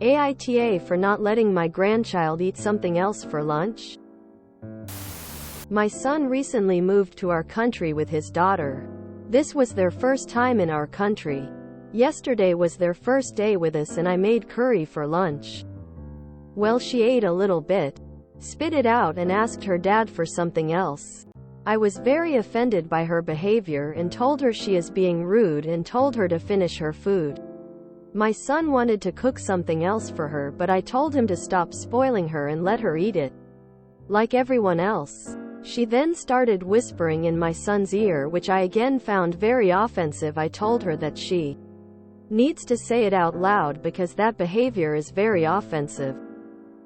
AITA for not letting my grandchild eat something else for lunch? My son recently moved to our country with his daughter. This was their first time in our country. Yesterday was their first day with us and I made curry for lunch. Well, she ate a little bit, spit it out and asked her dad for something else. I was very offended by her behavior and told her she is being rude and told her to finish her food. My son wanted to cook something else for her, but I told him to stop spoiling her and let her eat it like everyone else. She then started whispering in my son's ear, which I again found very offensive. I told her that she needs to say it out loud because that behavior is very offensive.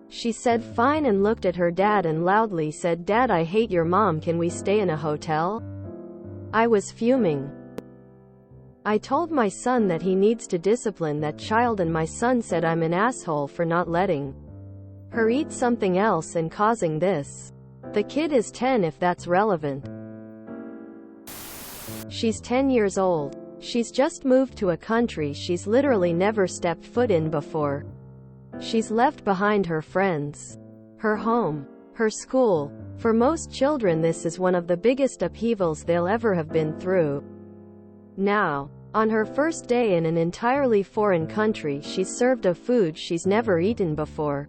She said fine and looked at her dad and loudly said, "Dad, I hate your mom, can we stay in a hotel?" I was fuming. I told my son that he needs to discipline that child and my son said I'm an asshole for not letting her eat something else and causing this. The kid is 10 if that's relevant. She's 10 years old. She's just moved to a country she's literally never stepped foot in before. She's left behind her friends, her home, her school. For most children, this is one of the biggest upheavals they'll ever have been through. Now, on her first day in an entirely foreign country, she's served a food she's never eaten before.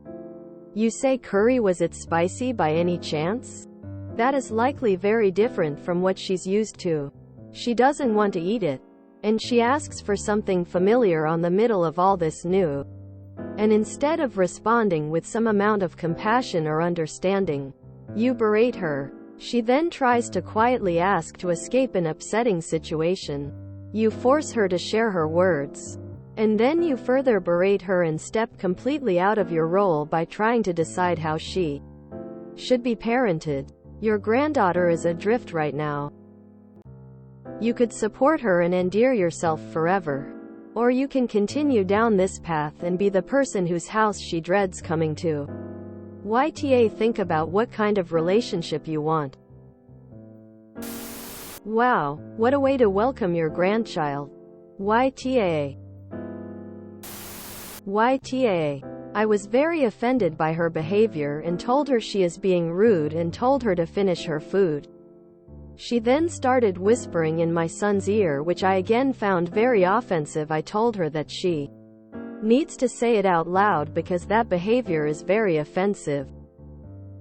You say curry, was it spicy by any chance? That is likely very different from what she's used to. She doesn't want to eat it, and she asks for something familiar on the middle of all this new. And instead of responding with some amount of compassion or understanding, you berate her. She then tries to quietly ask to escape an upsetting situation. You force her to share her words. And then you further berate her and step completely out of your role by trying to decide how she should be parented. Your granddaughter is adrift right now. You could support her and endear yourself forever. Or you can continue down this path and be the person whose house she dreads coming to. YTA, think about what kind of relationship you want. Wow, what a way to welcome your grandchild. YTA. I was very offended by her behavior and told her she is being rude and told her to finish her food. She then started whispering in my son's ear, which I again found very offensive. I told her that she needs to say it out loud because that behavior is very offensive.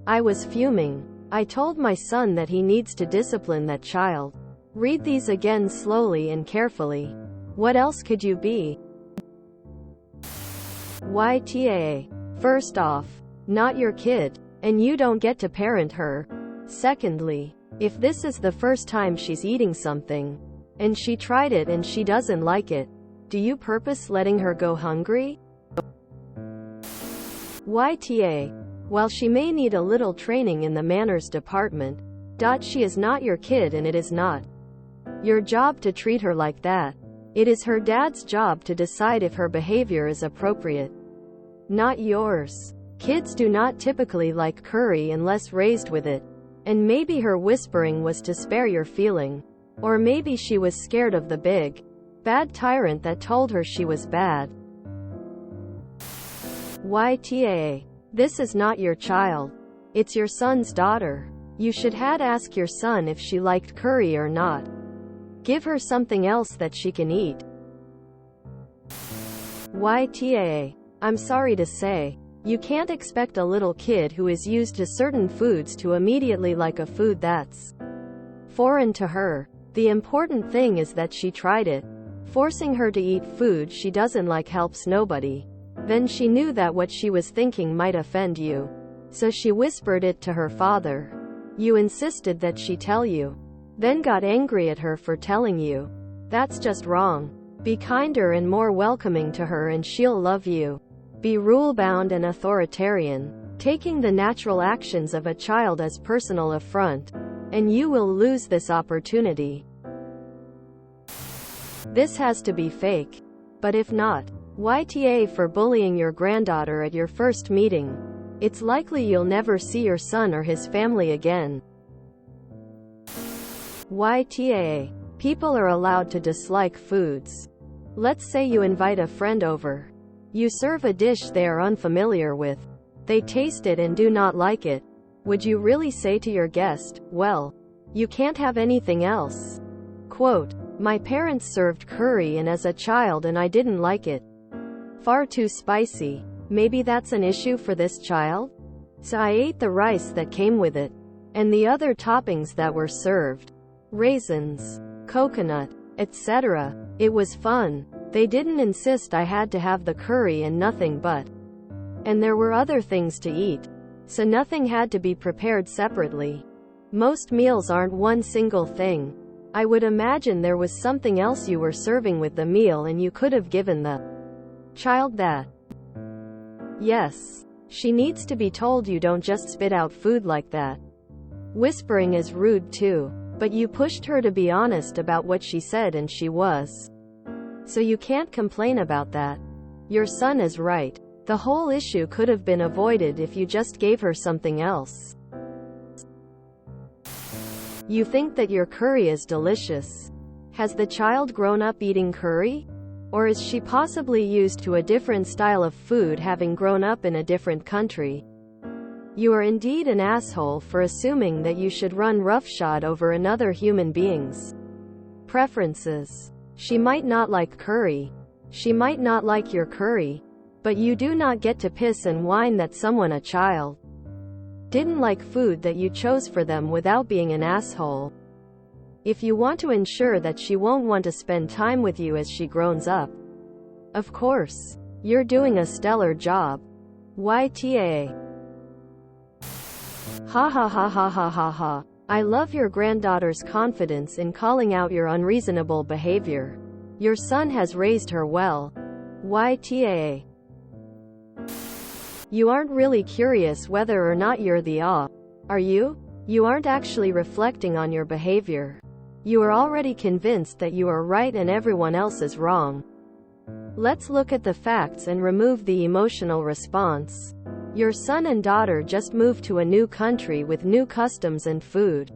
I was fuming. I told my son that he needs to discipline that child. Read these again slowly and carefully. What else could you be? YTA. First off, not your kid, and you don't get to parent her. Secondly, if this is the first time she's eating something, and she tried it and she doesn't like it, do you purpose letting her go hungry? YTA. While she may need a little training in the manners department, she is not your kid and it is not your job to treat her like that. It is her dad's job to decide if her behavior is appropriate, not yours. Kids do not typically like curry unless raised with it. And maybe her whispering was to spare your feeling. Or maybe she was scared of the big, bad tyrant that told her she was bad. YTA. This is not your child. It's your son's daughter. You should had ask your son if she liked curry or not. Give her something else that she can eat. YTA. I'm sorry to say, you can't expect a little kid who is used to certain foods to immediately like a food that's foreign to her. The important thing is that she tried it. Forcing her to eat food she doesn't like helps nobody. Then she knew that what she was thinking might offend you. So she whispered it to her father. You insisted that she tell you. Then got angry at her for telling you. That's just wrong. Be kinder and more welcoming to her and she'll love you. Be rule-bound and authoritarian, taking the natural actions of a child as personal affront, and you will lose this opportunity. This has to be fake. But if not, YTA for bullying your granddaughter at your first meeting. It's likely you'll never see your son or his family again. YTA. People are allowed to dislike foods. Let's say you invite a friend over. You serve a dish they are unfamiliar with. They taste it and do not like it. Would you really say to your guest, well, you can't have anything else? Quote, my parents served curry and as a child and I didn't like it. Far too spicy. Maybe that's an issue for this child? So I ate the rice that came with it. And the other toppings that were served. Raisins, coconut, etc. It was fun. They didn't insist I had to have the curry and nothing but. And there were other things to eat. So nothing had to be prepared separately. Most meals aren't one single thing. I would imagine there was something else you were serving with the meal and you could have given the child that. Yes. She needs to be told you don't just spit out food like that. Whispering is rude too. But you pushed her to be honest about what she said and she was. So you can't complain about that. Your son is right. The whole issue could have been avoided if you just gave her something else. You think that your curry is delicious. Has the child grown up eating curry? Or is she possibly used to a different style of food having grown up in a different country? You are indeed an asshole for assuming that you should run roughshod over another human being's preferences. She might not like curry. She might not like your curry. But you do not get to piss and whine that someone, a child, didn't like food that you chose for them without being an asshole. If you want to ensure that she won't want to spend time with you as she grows up, of course, you're doing a stellar job. YTA. Ha ha ha ha ha ha ha. I love your granddaughter's confidence in calling out your unreasonable behavior. Your son has raised her well. YTA. You aren't really curious whether or not you're the are you? You aren't actually reflecting on your behavior. You are already convinced that you are right and everyone else is wrong. Let's look at the facts and remove the emotional response. Your son and daughter just moved to a new country with new customs and food.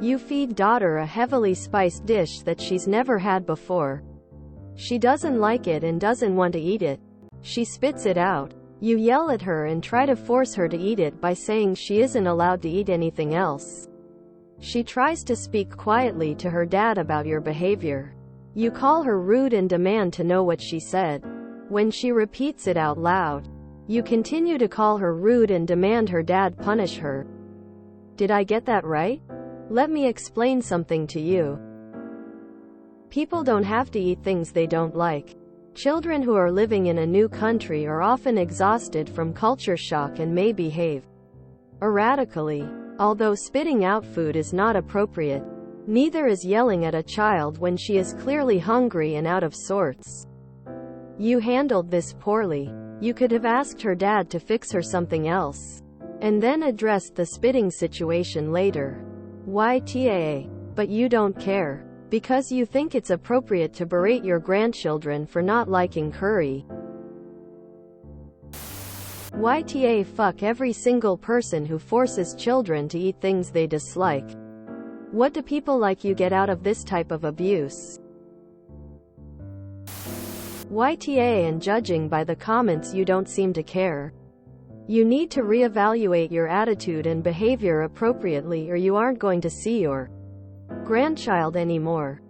You feed daughter a heavily spiced dish that she's never had before. She doesn't like it and doesn't want to eat it. She spits it out. You yell at her and try to force her to eat it by saying she isn't allowed to eat anything else. She tries to speak quietly to her dad about your behavior. You call her rude and demand to know what she said. When she repeats it out loud, you continue to call her rude and demand her dad punish her. Did I get that right? Let me explain something to you. People don't have to eat things they don't like. Children who are living in a new country are often exhausted from culture shock and may behave erratically. Although spitting out food is not appropriate, neither is yelling at a child when she is clearly hungry and out of sorts. You handled this poorly. You could have asked her dad to fix her something else, and then addressed the spitting situation later. YTA. But you don't care. Because you think it's appropriate to berate your grandchildren for not liking curry. YTA. Fuck every single person who forces children to eat things they dislike. What do people like you get out of this type of abuse? YTA. And judging by the comments, you don't seem to care. You need to reevaluate your attitude and behavior appropriately, or you aren't going to see your grandchild anymore.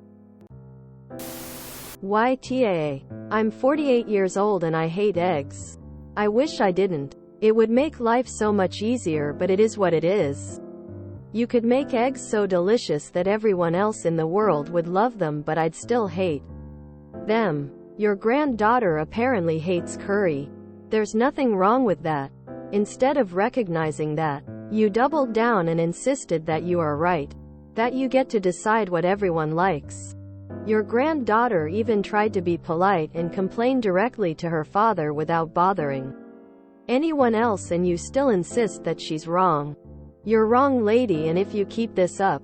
YTA. I'm 48 years old and I hate eggs. I wish I didn't. It would make life so much easier, but it is what it is. You could make eggs so delicious that everyone else in the world would love them, but I'd still hate them. Your granddaughter apparently hates curry. There's nothing wrong with that. Instead of recognizing that, you doubled down and insisted that you are right. That you get to decide what everyone likes. Your granddaughter even tried to be polite and complain directly to her father without bothering anyone else, and you still insist that she's wrong. You're wrong, lady, and if you keep this up,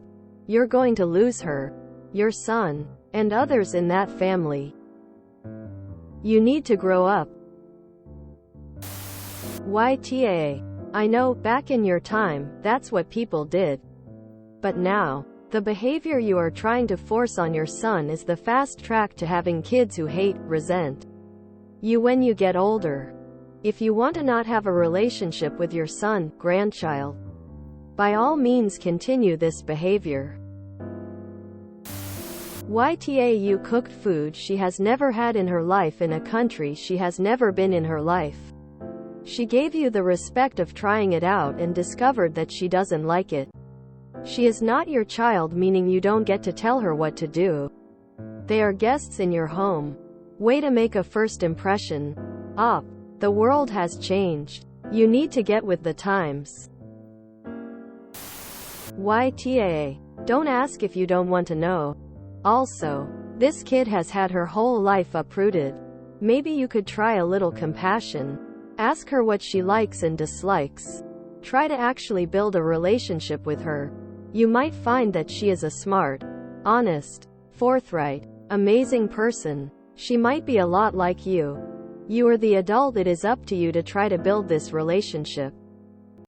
you're going to lose her, your son, and others in that family. You need to grow up. YTA. I know, back in your time, that's what people did. But now, the behavior you are trying to force on your son is the fast track to having kids who hate, resent, you when you get older. If you want to not have a relationship with your son, grandchild, by all means continue this behavior. YTA you cooked food she has never had in her life in a country she has never been in her life. She gave you the respect of trying it out and discovered that she doesn't like it. She is not your child, meaning you don't get to tell her what to do. They are guests in your home. Way to make a first impression. The world has changed. You need to get with the times. YTA. Don't ask if you don't want to know. Also, this kid has had her whole life uprooted. Maybe you could try a little compassion. Ask her what she likes and dislikes. Try to actually build a relationship with her. You might find that she is a smart, honest, forthright, amazing person. She might be a lot like you. You are the adult. It is up to you to try to build this relationship.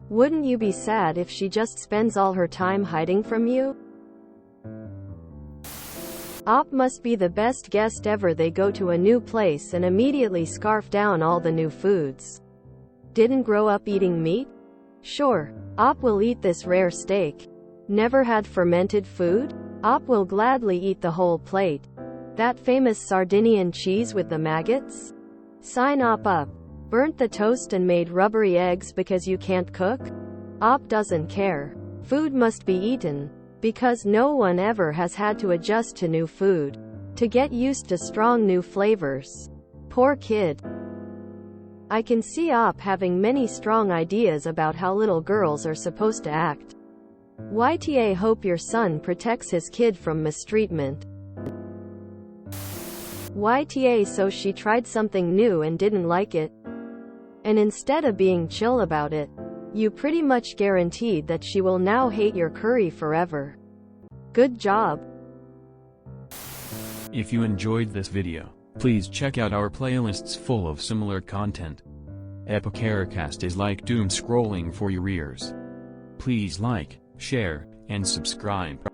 Wouldn't you be sad if she just spends all her time hiding from you? Must be the best guest ever. They go to a new place and immediately scarf down all the new foods. Didn't grow up eating meat? Sure, will eat this rare steak. Never had fermented food? Will gladly eat the whole plate. That famous Sardinian cheese with the maggots? Sign up. Burnt the toast and made rubbery eggs because you can't cook? Doesn't care. Food must be eaten. Because no one ever has had to adjust to new food. To get used to strong new flavors. Poor kid. I can see having many strong ideas about how little girls are supposed to act. YTA hope your son protects his kid from mistreatment. YTA so she tried something new and didn't like it. And instead of being chill about it, you pretty much guaranteed that she will now hate your curry forever. Good job. If you enjoyed this video, please check out our playlists full of similar content. AmITheAsshole is like doom scrolling for your ears. Please like, share, and subscribe.